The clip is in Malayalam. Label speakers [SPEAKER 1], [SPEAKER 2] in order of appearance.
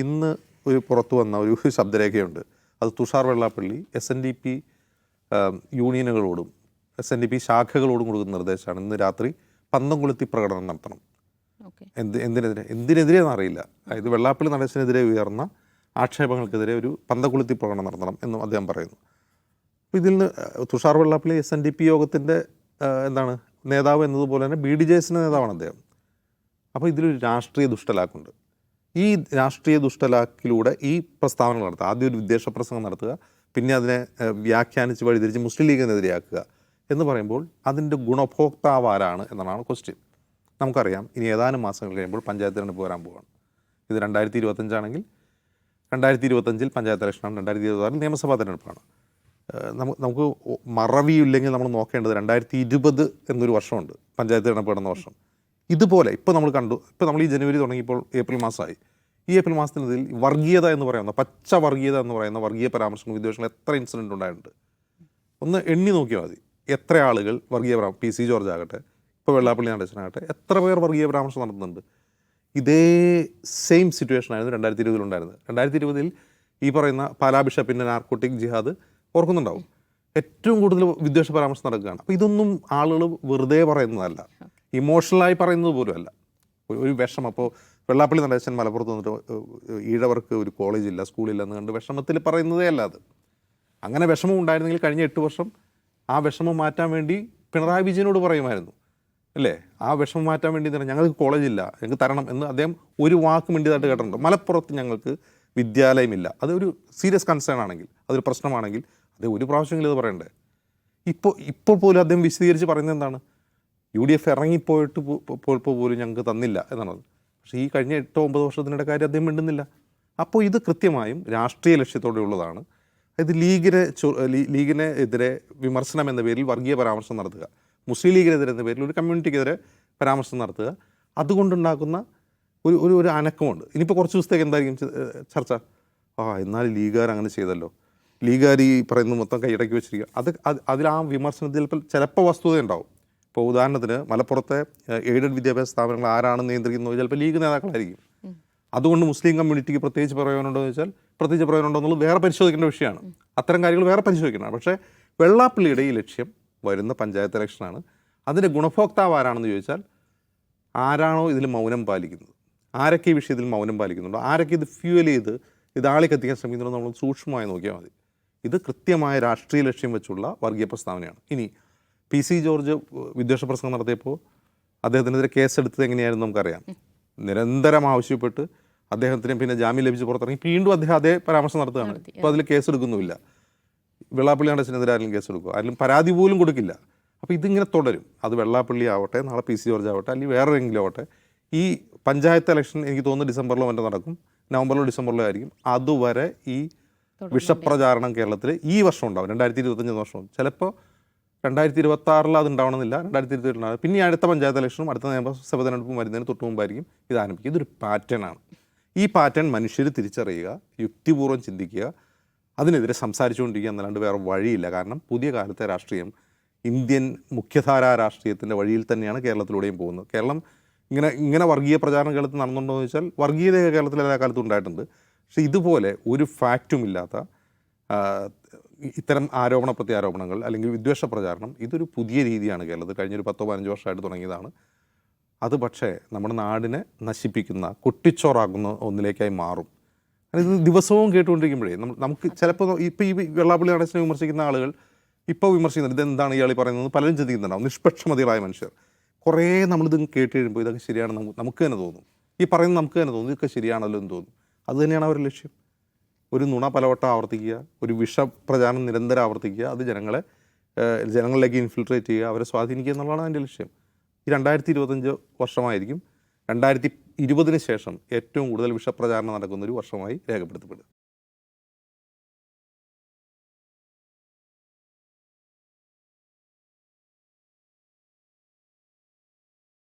[SPEAKER 1] ഇന്ന് ഒരു പുറത്തു വന്ന ഒരു ശബ്ദരേഖയുണ്ട്. അത് തുഷാർ വെള്ളാപ്പള്ളി SNDP യൂണിയനുകളോടും SNDP ശാഖകളോടും കൊടുക്കുന്ന നിർദ്ദേശമാണ്. ഇന്ന് രാത്രി പന്തം കൊളുത്തി പ്രകടനം നടത്തണം. എന്തിനെതിരെയെന്ന് അറിയില്ല. അതായത് വെള്ളാപ്പള്ളി നടേശനെതിരെ ഉയർന്ന ആക്ഷേപങ്ങൾക്കെതിരെ ഒരു പന്തം കൊളുത്തി പ്രകടനം നടത്തണം എന്നും അദ്ദേഹം പറയുന്നു. അപ്പോൾ ഇതിൽ നിന്ന് തുഷാർ വെള്ളാപ്പള്ളി SNDP യോഗത്തിൻ്റെ നേതാവ് എന്നതുപോലെ തന്നെ BDJSൻ്റെ നേതാവാണ് അദ്ദേഹം. അപ്പോൾ ഇതിലൊരു രാഷ്ട്രീയ ദുഷ്ടലാക്കുണ്ട്. ഈ രാഷ്ട്രീയ ദുഷ്ടലാക്കിലൂടെ ഈ പ്രസ്താവനകൾ നടത്തുക, ആദ്യം ഒരു വിദ്വേഷ പ്രസംഗം നടത്തുക, പിന്നെ അതിനെ വ്യാഖ്യാനിച്ച് വഴിതിരിച്ച് മുസ്ലിം ലീഗിനെതിരെയാക്കുക എന്ന് പറയുമ്പോൾ അതിൻ്റെ ഗുണഭോക്താവ് ആരാണ് എന്നതാണ് ക്വസ്റ്റ്യൻ. നമുക്കറിയാം, ഇനി ഏതാനും മാസങ്ങൾ കഴിയുമ്പോൾ പഞ്ചായത്ത് തെരഞ്ഞെടുപ്പ് വരാൻ പോവുകയാണ്. ഇത് 2025 ആണെങ്കിൽ 2025 പഞ്ചായത്ത് ഇലക്ഷനാണ്, 2026 നിയമസഭാ തെരഞ്ഞെടുപ്പാണ്. നമുക്ക് മറവിയില്ലെങ്കിൽ നമ്മൾ നോക്കേണ്ടത് 2020 എന്നൊരു വർഷമുണ്ട്, പഞ്ചായത്ത് തെരഞ്ഞെടുപ്പ് നടന്ന വർഷം. ഇതുപോലെ ഇപ്പോൾ നമ്മൾ കണ്ടു, ഇപ്പോൾ നമ്മൾ ഈ ജനുവരി തുടങ്ങിയപ്പോൾ ഏപ്രിൽ മാസമായി. ഈ ഏപ്രിൽ മാസത്തിനിടയിൽ വർഗീയത എന്ന് പറയുന്ന, പച്ച വർഗീയത എന്ന് പറയുന്ന വർഗീയ പരാമർശങ്ങൾ, വിദ്വേഷങ്ങൾ എത്ര ഇൻസിഡൻറ്റ് ഉണ്ടായിട്ടുണ്ട് ഒന്ന് എണ്ണി നോക്കിയാൽ മതി. എത്ര ആളുകൾ വർഗീയ PC ജോർജ് ആകട്ടെ, ഇപ്പോൾ വെള്ളാപ്പള്ളി നടേശനാകട്ടെ, എത്ര പേർ വർഗീയ പരാമർശം നടത്തുന്നുണ്ട്. ഇതേ സെയിം സിറ്റുവേഷനായിരുന്നു 2020 ഉണ്ടായിരുന്നത്. 2020 ഈ പറയുന്ന പാലാ ബിഷപ്പിൻ്റെ നാർക്കോട്ടിക് ജിഹാദ് ഓർക്കുന്നുണ്ടാവും. ഏറ്റവും കൂടുതൽ വിദ്വേഷ പരാമർശം നടക്കുകയാണ്. അപ്പോൾ ഇതൊന്നും ആളുകൾ വെറുതെ പറയുന്നതല്ല, ഇമോഷണലായി പറയുന്നത് പോലും അല്ല. ഒരു വിഷമം. അപ്പോൾ വെള്ളാപ്പള്ളി നടേശൻ മലപ്പുറത്ത് വന്നിട്ട് ഈഴവർക്ക് ഒരു കോളേജില്ല, സ്കൂളില്ല എന്ന് കണ്ട് വിഷമത്തിൽ പറയുന്നതേ അല്ല അത്. അങ്ങനെ വിഷമം ഉണ്ടായിരുന്നെങ്കിൽ കഴിഞ്ഞ 8 വർഷം ആ വിഷമം മാറ്റാൻ വേണ്ടി പിണറായി വിജയനോട് പറയുമായിരുന്നു, അല്ലേ? ആ വിഷമം മാറ്റാൻ വേണ്ടി തന്നെ ഞങ്ങൾക്ക് കോളേജില്ല, ഞങ്ങൾക്ക് തരണം എന്ന് അദ്ദേഹം ഒരു വാക്ക് മിണ്ടിയതായിട്ട് കേട്ടിട്ടുണ്ട്. മലപ്പുറത്ത് ഞങ്ങൾക്ക് വിദ്യാലയമില്ല. അതൊരു സീരിയസ് കൺസേൺ ആണെങ്കിൽ, അതൊരു പ്രശ്നമാണെങ്കിൽ അത് ഒരു പ്രാവശ്യമെങ്കിലും ഇത് പറയണ്ടേ? ഇപ്പോൾ പോലും അദ്ദേഹം വിശദീകരിച്ച് പറയുന്നത് എന്താണ്? UDF ഇറങ്ങിപ്പോയിട്ട് പോലും ഞങ്ങൾക്ക് തന്നില്ല എന്നാണ്. പക്ഷേ ഈ കഴിഞ്ഞ 8-9 വർഷത്തിനിടെ കാര്യം അദ്ദേഹം മിണ്ടുന്നില്ല. അപ്പോൾ ഇത് കൃത്യമായും രാഷ്ട്രീയ ലക്ഷ്യത്തോടെയുള്ളതാണ്. അതായത് ലീഗിനെതിരെ വിമർശനം എന്ന പേരിൽ വർഗീയ പരാമർശം നടത്തുക, മുസ്ലിം ലീഗിനെതിരെ എന്ന പേരിൽ ഒരു കമ്മ്യൂണിറ്റിക്കെതിരെ പരാമർശം നടത്തുക, അതുകൊണ്ടുണ്ടാക്കുന്ന ഒരു അനക്കമുണ്ട്. ഇനിയിപ്പോൾ കുറച്ച് ദിവസത്തേക്ക് എന്തായിരിക്കും ചർച്ച? എന്നാൽ ലീഗുകാർ അങ്ങനെ ചെയ്തല്ലോ, ലീഗുകാർ ഈ പറയുന്നത് മൊത്തം കൈയടക്കി വെച്ചിരിക്കുക. അതിൽ ആ വിമർശനത്തിൽ ചിലപ്പോൾ വസ്തുതയുണ്ടാവും. ഇപ്പോൾ ഉദാഹരണത്തിന് മലപ്പുറത്തെ എയ്ഡഡ് വിദ്യാഭ്യാസ സ്ഥാപനങ്ങൾ ആരാണ് നിയന്ത്രിക്കുന്നത്? ചിലപ്പോൾ ലീഗ് നേതാക്കളായിരിക്കും. അതുകൊണ്ട് മുസ്ലിം കമ്മ്യൂണിറ്റിക്ക് പ്രത്യേകിച്ച് പ്രയോജനമുണ്ടോ എന്ന് വെച്ചാൽ പ്രത്യേകിച്ച് പ്രയോജനമുണ്ടോ എന്നുള്ളത് വേറെ പരിശോധിക്കേണ്ട വിഷയമാണ്. അത്തരം കാര്യങ്ങൾ വേറെ പരിശോധിക്കണം. പക്ഷേ വെള്ളാപ്പള്ളിയുടെ ഈ ലക്ഷ്യം വരുന്ന പഞ്ചായത്ത് ഇലക്ഷനാണ്. അതിൻ്റെ ഗുണഭോക്താവ് ആരാണെന്ന് ചോദിച്ചാൽ, ആരാണോ ഇതിൽ മൗനം പാലിക്കുന്നത്, ആരൊക്കെ ഈ വിഷയത്തിൽ മൗനം പാലിക്കുന്നുണ്ടോ, ആരൊക്കെ ഇത് ഫ്യൂവൽ ചെയ്ത് ഇത് ആളിക്കെത്തിക്കാൻ ശ്രമിക്കുന്നുണ്ടോ നമ്മൾ സൂക്ഷ്മമായി നോക്കിയാൽ മതി. ഇത് കൃത്യമായ രാഷ്ട്രീയ ലക്ഷ്യം വെച്ചുള്ള വർഗീയ പ്രസ്താവനയാണ്. ഇനി PC ജോർജ് വിദ്വേഷ പ്രസംഗം നടത്തിയപ്പോൾ അദ്ദേഹത്തിനെതിരെ കേസെടുത്തത് എങ്ങനെയായിരുന്നു നമുക്കറിയാം. നിരന്തരം ആവശ്യപ്പെട്ട് അദ്ദേഹത്തിന് പിന്നെ ജാമ്യം ലഭിച്ച് പുറത്തിറങ്ങി വീണ്ടും അദ്ദേഹം അതേ പരാമർശം നടത്തുകയാണ്. ഇപ്പോൾ അതിൽ കേസെടുക്കുന്നുമില്ല. വെള്ളാപ്പള്ളി നടേശനെതിരെ ആരെങ്കിലും കേസെടുക്കുക, ആരെങ്കിലും പരാതി പോലും കൊടുക്കില്ല. അപ്പോൾ ഇതിങ്ങനെ തുടരും. അത് വെള്ളാപ്പള്ളി ആവട്ടെ, നാളെ PC ജോർജ് ആവട്ടെ, അല്ലെങ്കിൽ വേറെ എങ്കിലും ആവട്ടെ. ഈ പഞ്ചായത്ത് ഇലക്ഷൻ എനിക്ക് തോന്നുന്നു ഡിസംബറിലോ മറ്റോ നടക്കും, നവംബറിലോ ഡിസംബറിലോ ആയിരിക്കും. അതുവരെ ഈ വിഷപ്രചാരണം കേരളത്തിൽ ഈ വർഷം ഉണ്ടാവും, 2025 വർഷവും. ചിലപ്പോൾ 2026 അത് ഉണ്ടാവണമെന്നില്ല, 2027 പിന്നെ അടുത്ത പഞ്ചായത്ത് ഇലക്ഷനും അടുത്ത നിയമസഭ തെരഞ്ഞെടുപ്പും വരുന്നതിന് തൊട്ട് മുമ്പായിരിക്കും ഇത് ആരംഭിക്കുക. ഇതൊരു പാറ്റേണാണ്. ഈ പാറ്റേൺ മനുഷ്യർ തിരിച്ചറിയുക, യുക്തിപൂർവ്വം ചിന്തിക്കുക, അതിനെതിരെ സംസാരിച്ചുകൊണ്ടിരിക്കുക എന്നല്ലാണ്ട് വേറെ വഴിയില്ല. കാരണം പുതിയ കാലത്തെ രാഷ്ട്രീയം ഇന്ത്യൻ മുഖ്യധാരാ രാഷ്ട്രീയത്തിൻ്റെ വഴിയിൽ തന്നെയാണ് കേരളത്തിലൂടെയും പോകുന്നത്. കേരളം ഇങ്ങനെ വർഗീയ പ്രചാരണം കേരളത്തിൽ നടന്നുണ്ടോ എന്ന് ചോദിച്ചാൽ വർഗീയത കേരളത്തിൽ എല്ലാ കാലത്തും ഉണ്ടായിട്ടുണ്ട്. പക്ഷേ ഇതുപോലെ ഒരു ഫാക്റ്റുമില്ലാത്ത ഇത്തരം ആരോപണ പ്രത്യാരോപണങ്ങൾ അല്ലെങ്കിൽ വിദ്വേഷ പ്രചാരണം, ഇതൊരു പുതിയ രീതിയാണ് കേരളത്തിൽ കഴിഞ്ഞൊരു 10-15 വർഷമായിട്ട് തുടങ്ങിയതാണ്. അത് പക്ഷേ നമ്മുടെ നാടിനെ നശിപ്പിക്കുന്ന, കൊട്ടിച്ചോറാക്കുന്ന ഒന്നിലേക്കായി മാറും. ഇത് ദിവസവും കേട്ടുകൊണ്ടിരിക്കുമ്പോഴേ നമുക്ക് ചിലപ്പോൾ ഇപ്പോൾ ഈ വെള്ളാപ്പള്ളി നടേശനെ വിമർശിക്കുന്ന ആളുകൾ ഇപ്പോൾ വിമർശിക്കുന്നുണ്ട്, ഇതെന്താണ് ഇയാൾ പറയുന്നത് പലരും ചിന്തിക്കുന്നുണ്ടാവും. നിഷ്പക്ഷമതികളായ മനുഷ്യർ കുറേ നമ്മളിത് കേട്ട് കഴിയുമ്പോൾ ഇതൊക്കെ ശരിയാണ് നമുക്ക് തന്നെ തോന്നും. ഈ പറയുന്നത് നമുക്ക് തന്നെ തോന്നും, ഇതൊക്കെ ശരിയാണല്ലോ എന്ന് തോന്നും. അത് തന്നെയാണ് അവരുടെ ലക്ഷ്യം. ഒരു നുണ പലവട്ടം ആവർത്തിക്കുക, ഒരു വിഷപ്രചാരണം നിരന്തരം ആവർത്തിക്കുക, അത് ജനങ്ങളിലേക്ക് ഇൻഫിൽട്രേറ്റ് ചെയ്യുക, അവരെ സ്വാധീനിക്കുക എന്നുള്ളതാണ് അതിൻ്റെ ലക്ഷ്യം. ഈ 2025 വർഷമായിരിക്കും 2020 ശേഷം ഏറ്റവും കൂടുതൽ വിഷപ്രചാരണം നടക്കുന്നൊരു വർഷമായി രേഖപ്പെടുത്തപ്പെടും.